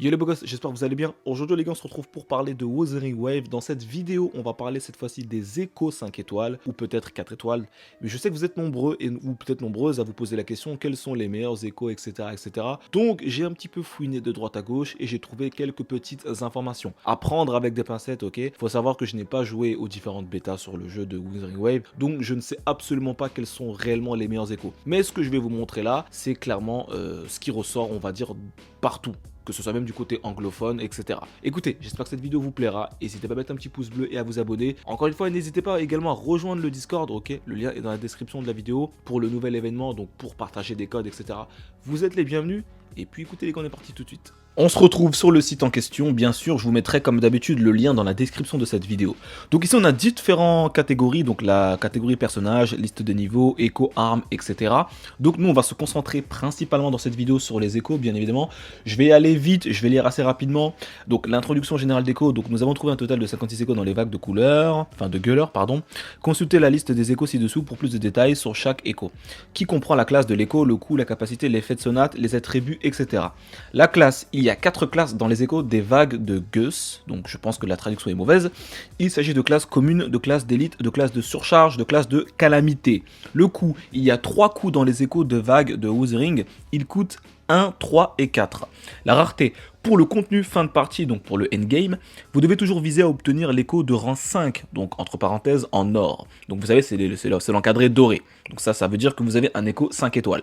Yo les beaux gosses, j'espère que vous allez bien. Aujourd'hui les gars, on se retrouve pour parler de Wuthering Wave. Dans cette vidéo, on va parler cette fois-ci des échos 5 étoiles, ou peut-être 4 étoiles. Mais je sais que vous êtes nombreux, ou peut-être nombreuses, à vous poser la question, quels sont les meilleurs échos, etc. etc. Donc j'ai un petit peu fouiné de droite à gauche, et j'ai trouvé quelques petites informations. À prendre avec des pincettes, ok. Faut savoir que je n'ai pas joué aux différentes bêtas sur le jeu de Wuthering Wave, donc je ne sais absolument pas quels sont réellement les meilleurs échos. Mais ce que je vais vous montrer là, c'est clairement ce qui ressort, on va dire, partout, que ce soit même du côté anglophone, etc. Écoutez, j'espère que cette vidéo vous plaira. N'hésitez pas à mettre un petit pouce bleu et à vous abonner. Encore une fois, n'hésitez pas également à rejoindre le Discord, ok. Le lien est dans la description de la vidéo pour le nouvel événement, donc pour partager des codes, etc. Vous êtes les bienvenus. Et puis écoutez les gars, on est parti tout de suite. On se retrouve sur le site en question, bien sûr, je vous mettrai comme d'habitude le lien dans la description de cette vidéo. Donc ici on a différentes catégories, donc la catégorie personnage, liste des niveaux, échos, armes, etc. Donc nous on va se concentrer principalement dans cette vidéo sur les échos, bien évidemment. Je vais aller vite, je vais lire assez rapidement. Donc l'introduction générale d'échos, donc nous avons trouvé un total de 56 échos dans les vagues de couleurs, enfin de gueuleurs, pardon. Consultez la liste des échos ci-dessous pour plus de détails sur chaque écho, qui comprend la classe de l'écho, le coût, la capacité, l'effet de sonate, les attributs, etc. La classe, il y a 4 classes dans les échos des vagues de Geus, donc je pense que la traduction est mauvaise. Il s'agit de classes communes, de classes d'élite, de classes de surcharge, de classes de calamité. Le coût, il y a 3 coups dans les échos de vagues de Wuthering, ils coûtent 1, 3 et 4. La rareté, pour le contenu fin de partie, donc pour le endgame, vous devez toujours viser à obtenir l'écho de rang 5, donc entre parenthèses en or. Donc vous savez, c'est l'encadré doré. Donc ça veut dire que vous avez un écho 5 étoiles.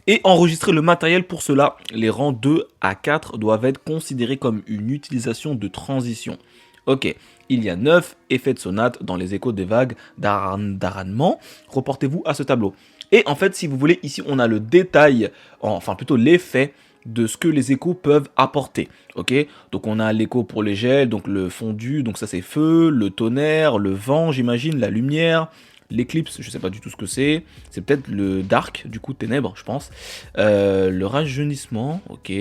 Et enregistrer le matériel pour cela, les rangs 2 à 4 doivent être considérés comme une utilisation de transition. Ok, il y a 9 effets de sonate dans les échos des vagues d'aranement. Reportez-vous à ce tableau. Et en fait, si vous voulez, ici on a le détail, enfin plutôt l'effet de ce que les échos peuvent apporter. Ok, donc on a l'écho pour les gels, donc le fondu, donc ça c'est feu, le tonnerre, le vent, j'imagine, la lumière. L'éclipse, je sais pas du tout ce que c'est peut-être le dark, du coup ténèbres, je pense. Le rajeunissement, ok,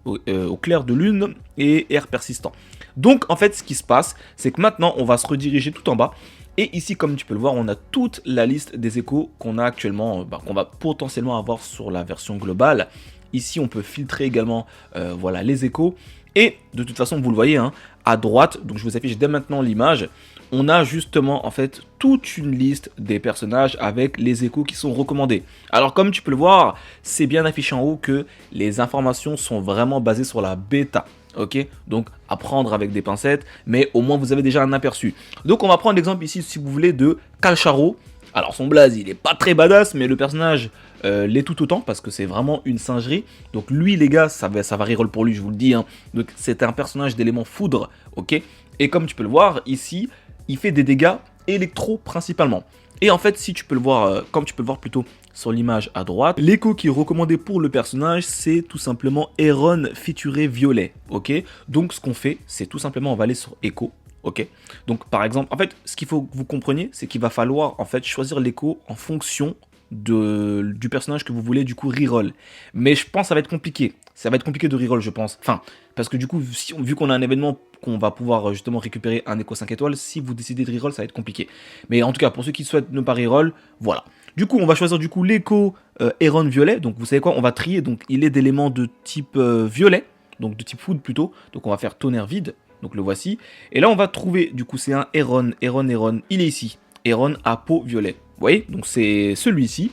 au clair de lune et air persistant. Donc en fait ce qui se passe, c'est que maintenant on va se rediriger tout en bas. Et ici, comme tu peux le voir, on a toute la liste des échos qu'on a actuellement, qu'on va potentiellement avoir sur la version globale. Ici, on peut filtrer également voilà, les échos. Et de toute façon, vous le voyez, hein, à droite, donc je vous affiche dès maintenant l'image, on a justement en fait toute une liste des personnages avec les échos qui sont recommandés. Alors comme tu peux le voir, c'est bien affiché en haut que les informations sont vraiment basées sur la bêta. Ok, donc à prendre avec des pincettes, mais au moins vous avez déjà un aperçu. Donc on va prendre l'exemple ici, si vous voulez, de Kalcharo. Alors son blaze, il est pas très badass, mais le personnage l'est tout autant, parce que c'est vraiment une singerie. Donc lui, les gars, ça va reroll pour lui, je vous le dis. Hein. Donc c'est un personnage d'élément foudre, ok. Et comme tu peux le voir, ici, il fait des dégâts électro principalement. Et en fait, si tu peux le voir, comme tu peux le voir plutôt sur l'image à droite, l'écho qui est recommandé pour le personnage, c'est tout simplement Heron featuré violet, ok. Donc ce qu'on fait, c'est tout simplement, on va aller sur écho, ok. Donc par exemple, en fait, ce qu'il faut que vous compreniez, c'est qu'il va falloir en fait choisir l'écho en fonction du personnage que vous voulez du coup reroll. Mais je pense que ça va être compliqué. Ça va être compliqué de reroll, je pense. Enfin, parce que du coup, vu qu'on a un événement qu'on va pouvoir justement récupérer un écho 5 étoiles, si vous décidez de reroll, ça va être compliqué. Mais en tout cas, pour ceux qui souhaitent ne pas reroll, voilà. Du coup, on va choisir du coup l'écho Heron violet. Donc vous savez quoi, on va trier. Donc il est d'éléments de type violet, donc de type food plutôt. Donc on va faire tonnerre vide. Donc le voici. Et là, on va trouver, du coup, c'est un Heron. Il est ici. Heron à peau violet. Vous voyez, donc c'est celui-ci.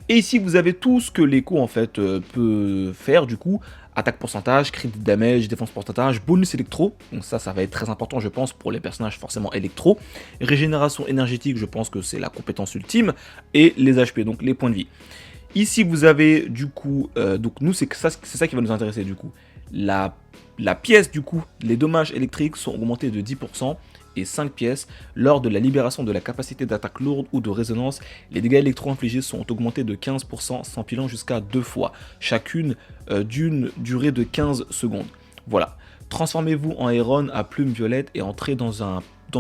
Et ici, vous avez tout ce que l'écho, en fait, peut faire, du coup. Attaque pourcentage, crit damage, défense pourcentage, bonus électro. Donc ça va être très important, je pense, pour les personnages forcément électro. Régénération énergétique, je pense que c'est la compétence ultime. Et les HP, donc les points de vie. Ici, vous avez, du coup, donc nous, c'est ça qui va nous intéresser, du coup. La pièce, du coup, les dommages électriques sont augmentés de 10%. Et 5 pièces. Lors de la libération de la capacité d'attaque lourde ou de résonance, les dégâts électro-infligés sont augmentés de 15%, s'empilant jusqu'à 2 fois, chacune d'une durée de 15 secondes. Voilà. Transformez-vous en Heron à plume violette et entrez dans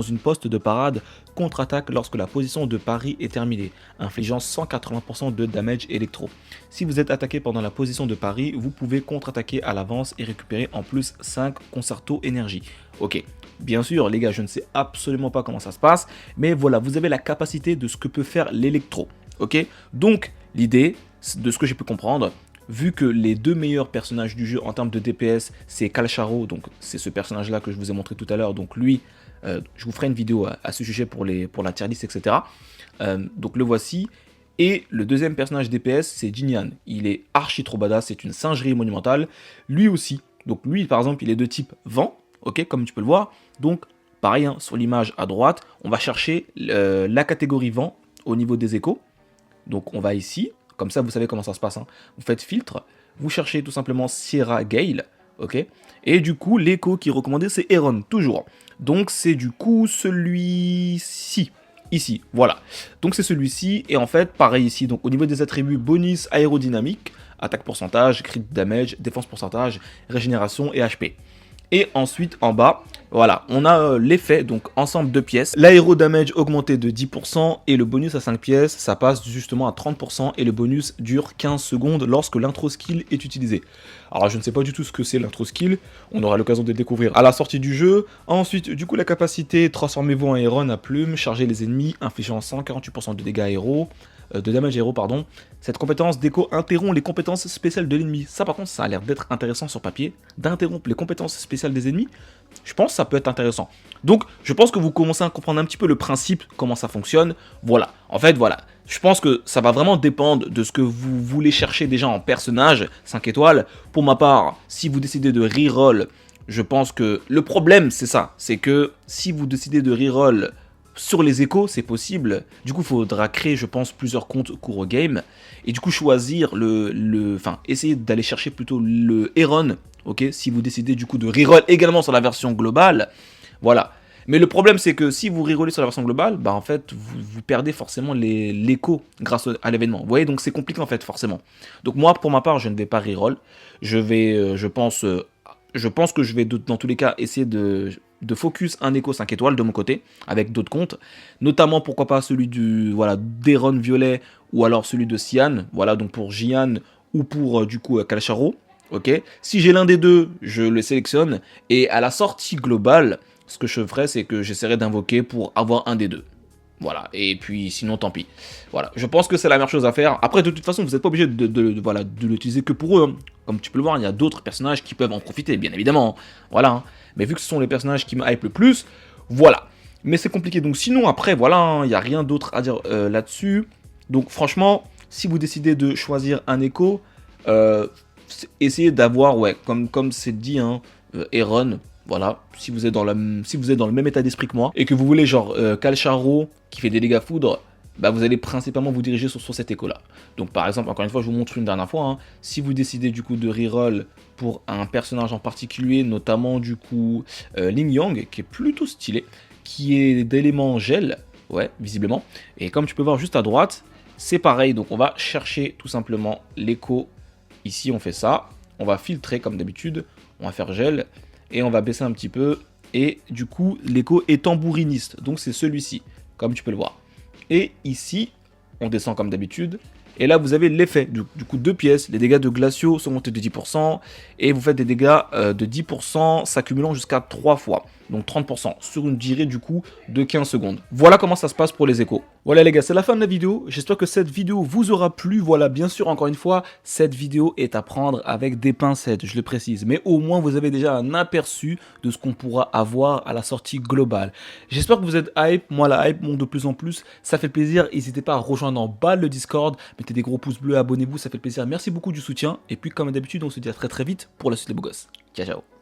une poste de parade contre-attaque lorsque la position de pari est terminée, infligeant 180% de damage électro. Si vous êtes attaqué pendant la position de pari, vous pouvez contre-attaquer à l'avance et récupérer en plus 5 concerto énergie. Ok, bien sûr les gars, je ne sais absolument pas comment ça se passe, mais voilà, vous avez la capacité de ce que peut faire l'électro. Ok, donc l'idée, de ce que j'ai pu comprendre, vu que les deux meilleurs personnages du jeu en termes de DPS, c'est Kalsharo, donc c'est ce personnage-là que je vous ai montré tout à l'heure, donc lui, je vous ferai une vidéo à ce sujet pour la tier list, etc. Donc le voici. Et le deuxième personnage DPS, c'est Jinyan. Il est archi trop badass, c'est une singerie monumentale. Lui aussi, donc lui par exemple, il est de type vent, ok, comme tu peux le voir. Donc pareil, hein, sur l'image à droite, on va chercher la catégorie vent au niveau des échos. Donc on va ici, comme ça vous savez comment ça se passe, hein. Vous faites filtre, vous cherchez tout simplement Sierra Gale, ok. Et du coup, l'écho qui est recommandé, c'est Heron, toujours. Donc c'est du coup celui-ci. Ici, voilà. Donc c'est celui-ci, et en fait, pareil ici, donc au niveau des attributs, bonus aérodynamique, attaque pourcentage, crit damage, défense pourcentage, régénération et HP. Et ensuite, en bas, voilà, on a l'effet, donc ensemble de pièces. L'aérodamage augmenté de 10% et le bonus à 5 pièces, ça passe justement à 30% et le bonus dure 15 secondes lorsque l'intro skill est utilisé. Alors je ne sais pas du tout ce que c'est l'intro skill, on aura l'occasion de le découvrir à la sortie du jeu. Ensuite, du coup, la capacité, transformez-vous en Heron à plume, chargez les ennemis, infligeant 148% de dégâts aéros. De damage aéro, pardon. Cette compétence d'écho interrompt les compétences spéciales de l'ennemi. Ça par contre, ça a l'air d'être intéressant sur papier, d'interrompre les compétences spéciales des ennemis. Je pense que ça peut être intéressant. Donc, je pense que vous commencez à comprendre un petit peu le principe, comment ça fonctionne. Voilà, en fait, voilà. Je pense que ça va vraiment dépendre de ce que vous voulez chercher déjà en personnage, 5 étoiles. Pour ma part, si vous décidez de reroll, je pense que le problème, c'est ça. C'est que si vous décidez de reroll sur les échos, c'est possible. Du coup, il faudra créer, je pense, plusieurs comptes Kuro Game. Et du coup, choisir enfin, essayer d'aller chercher plutôt le Heron. Ok, si vous décidez du coup de reroll également sur la version globale. Voilà. Mais le problème, c'est que si vous rerollez sur la version globale, bah en fait, vous perdez forcément l'écho grâce à l'événement. Vous voyez, donc c'est compliqué en fait, forcément. Donc moi, pour ma part, je ne vais pas reroll. Je vais, je pense que je vais dans tous les cas essayer de focus un écho 5 étoiles de mon côté, avec d'autres comptes, notamment pourquoi pas celui du d'Heron Violet, ou alors celui de Cyan, voilà, donc pour Jian, ou pour du coup Kalsharo, ok. Si j'ai l'un des deux, je le sélectionne, et à la sortie globale, ce que je ferai, c'est que j'essaierai d'invoquer pour avoir un des deux. Voilà, et puis sinon tant pis. Voilà, je pense que c'est la meilleure chose à faire. Après, de toute façon, vous n'êtes pas obligé de l'utiliser que pour eux, hein. Comme tu peux le voir, il y a d'autres personnages qui peuvent en profiter, bien évidemment. Voilà, hein. Mais vu que ce sont les personnages qui me hype le plus, voilà. Mais c'est compliqué, donc sinon après, voilà, hein, il n'y a rien d'autre à dire là-dessus. Donc franchement, si vous décidez de choisir un écho, essayez d'avoir, ouais, comme c'est dit, hein, Heron. Voilà, si vous êtes dans le même état d'esprit que moi, et que vous voulez genre Kalsharo qui fait des dégâts foudre, bah vous allez principalement vous diriger sur cet écho-là. Donc par exemple, encore une fois, je vous montre une dernière fois, hein, si vous décidez du coup de reroll pour un personnage en particulier, notamment du coup Ling Yang, qui est plutôt stylé, qui est d'éléments gel, ouais, visiblement, et comme tu peux voir juste à droite, c'est pareil, donc on va chercher tout simplement l'écho, ici on fait ça, on va filtrer comme d'habitude, on va faire gel, et on va baisser un petit peu, et du coup l'écho est tambouriniste, donc c'est celui-ci, comme tu peux le voir. Et ici, on descend comme d'habitude, et là vous avez l'effet, du coup 2 pièces, les dégâts de glaciaux sont montés de 10%, et vous faites des dégâts de 10% s'accumulant jusqu'à 3 fois, donc 30%, sur une durée du coup de 15 secondes. Voilà comment ça se passe pour les échos. Voilà les gars, c'est la fin de la vidéo, j'espère que cette vidéo vous aura plu. Voilà, bien sûr, encore une fois, cette vidéo est à prendre avec des pincettes, je le précise, mais au moins vous avez déjà un aperçu de ce qu'on pourra avoir à la sortie globale. J'espère que vous êtes hype, moi la hype monte de plus en plus, ça fait plaisir, n'hésitez pas à rejoindre en bas le Discord, mettez des gros pouces bleus, abonnez-vous, ça fait plaisir, merci beaucoup du soutien, et puis comme d'habitude, on se dit à très très vite pour la suite les beaux gosses. Ciao ciao.